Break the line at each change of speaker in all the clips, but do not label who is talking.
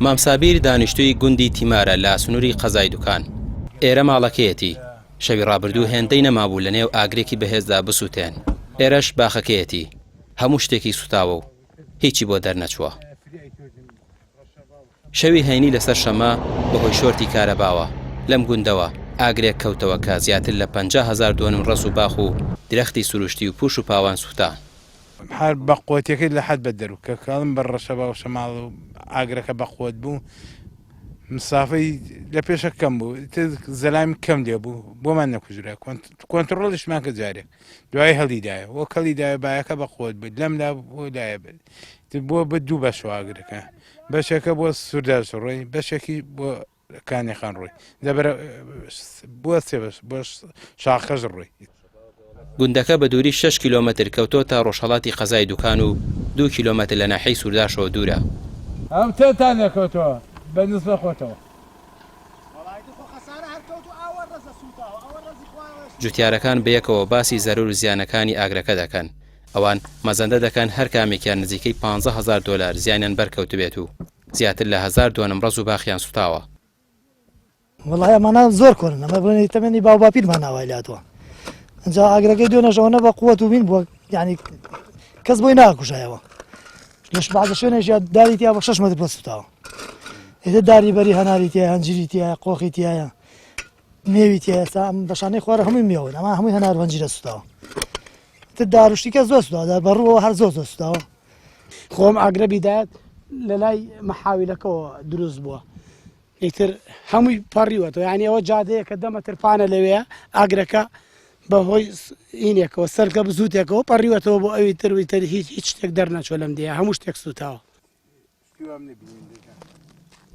مامسابیر دانیشتووی گوندی تیمارە لە سنووری قەزای دوکان. ئێرە ماڵەکەیەتی. شەوی ڕابردوو هێندەی نەمابوو لە نێو ئاگرێکی بەهێزدا بسووتێن. ئێرەش باخەکەیەتی. هەموو شتێکی سوتاوە و هیچی بۆ دەرنەچووە. شەوی هەینی لەسەر شەمە بەهۆی شۆرتی کارەباوە لەم گوندەوە ئاگرێک کەوتەوە کە زیاتر لە 50,000 دۆنم ڕەس و باخ و درەختی سروشتی و پوش و پاوان سووتا.
هەر بەقوتەکەی لە حەد بەدەرو کە کاڵم بە ڕەشەبا و شەماڵ و ئاگرەکە بەقوت بوو مسافەی لە پێشە کەم بوو زەلامی کەم لێ بوو بۆمان نەکوژرا کۆنتترۆڵیشمان کە جارێک دوای هەڵیدایە وە کەڵیدایە بایەکە بەقوت بێت لەمدا بۆ لایە بۆ بە دوو بەش ئاگرەکە بەشێکە بۆ سووداش ڕۆی بەشێکی بۆ کانێخان ڕۆی دەبرە بۆ سێ بەش بۆ شاخەش ڕۆی.
گوندەکە بە دووری 6 کیلۆمەتر کەوتۆ تا ڕۆژهەڵاتی قەزای دوکان و 2 کیلۆمەتر لە ناحەی سوورداشەوە دوورە.
ئەم تێتان نەکەوتەوە بەنسبە خۆتەوە.
جوتیارەکان بەیەکەوە باسی زەرور و زیانەکانی ئاگرەکە دەکەن. ئەوان مەزەندە دەکەن هەر کامێکیان نزیکەی 15,000 دلار زیانیان بەرکەوت بێت و زیاتر لە 1000 دۆنم ڕەز و باخیان سوتاوە.
وڵای ئەمانە زۆر کۆنن ئەمە بڵێنی تەمەنی باو باپیرمان ناوای لاتوە. ئەجا ئاگرەکەی دوێنەشەوە بە قووەت و بین بووە یعنی کەس بۆی ناکوژایەوە لەش بەعزە شوێنێژیا داری تیا بە 6 مەتر بە سوتاوە. ئێدە داری بەری هەناری تایە هەنجیری تایە قۆخی تایە مێوی تایە بەشانەی خوارە هەمووی مێون ئەمە هەمووی هەنار هەنجیرە سوتاوە. تر داروشتیکە زۆر سوتاوە بەڕووەوە هەر زۆر سوتاوە.
خۆم ئاگرە بیدایەت لە لای مەحاویلەکەەوە دروست بووە. ئیتر هەمووی پەڕیوەتەوە یعنی ئەوە جادەیە کە دەمە ترپانە لەوەیە ئاگرەکە بەهۆی ئینێکەوە سەرکە بزووتێکەوە پەڕیوەتەوە بۆ ئەوی تروی تر هیچ شتێک دەرنەچۆ لەم دیە هەموو شتێک سوتاوە.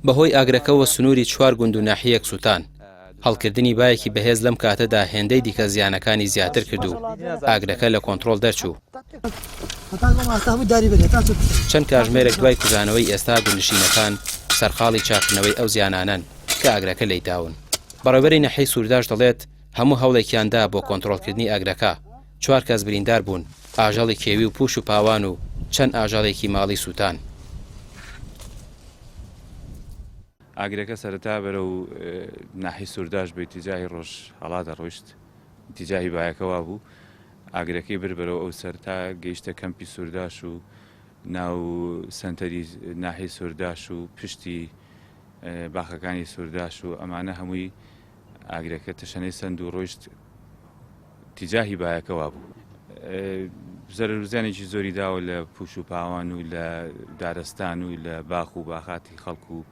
بەهۆی ئاگرەکەەوە سنووری 4 گوند و ناحیەک سووتان. هەڵکردنی بایەکی بەهێز لەم کاتەدا هێندەی دیکە زیانەکانی زیاتر کرد و ئاگرەکە لە کۆنتترۆل دەرچوو. چەند کاتژمێرێک دوای کوژانەوەی ئێستا گونشینەکان سەرخاڵی چاکردنەوەی ئەو زیانانن کە ئاگرەکە لەیداون. بەڕێوەبەری ناحیەی سوورداش دەڵێت هەموو هەوڵێکیاندا بۆ کۆنتترۆلکردنی ئاگرەکە 4 کەس بریندار بوون ئاژەڵی کێوی و پوش و پاوان و چەند ئاژەڵێکی ماڵی سووتان.
ئاگرەکە سەرەتا بەرە و ناحی سوورداش بە ئیتیجاهی ڕۆژ هەڵاتە ڕۆیشت ئیتیجاهی بایەکەوا بوو ئاگرەکەی بربەرەوە ئەو سەرتا گەیشتە کەمپی سوورداش و ناو سنتەری ناحی سوورداش و پشتی باخەکانی سوورداش و ئەمانە هەمووی ئاگرەکە تەشەنەی سند و ڕۆیشت تیجاهی بایەکەوا بوو. زەرورزانێکی زۆری داوە لە پوش و پاوان و لە دارستان و لە باخ و باخاتی خەڵکو و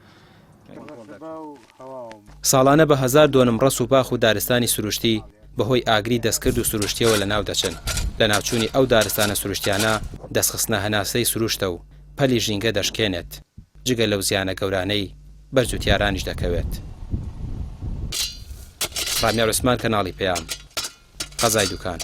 ساڵانە بە 1000 دۆنم ڕەس و باخ و دارستانی سروشتی بەهۆی ئاگری دەستکرد و سروشتیەوە لە ناو دەچن. لە ناوچوونی ئەو دارستانە سروشتیانە دەستخستنە هەناسەی سروشتە و پەلی ژینگە دەشکێنێت جگە لەو زیانە گەورانەی بەرجوتیارانیش دەکەوێت. ڕامیار عوسمان کەناڵی پێیام قەزای دوکان.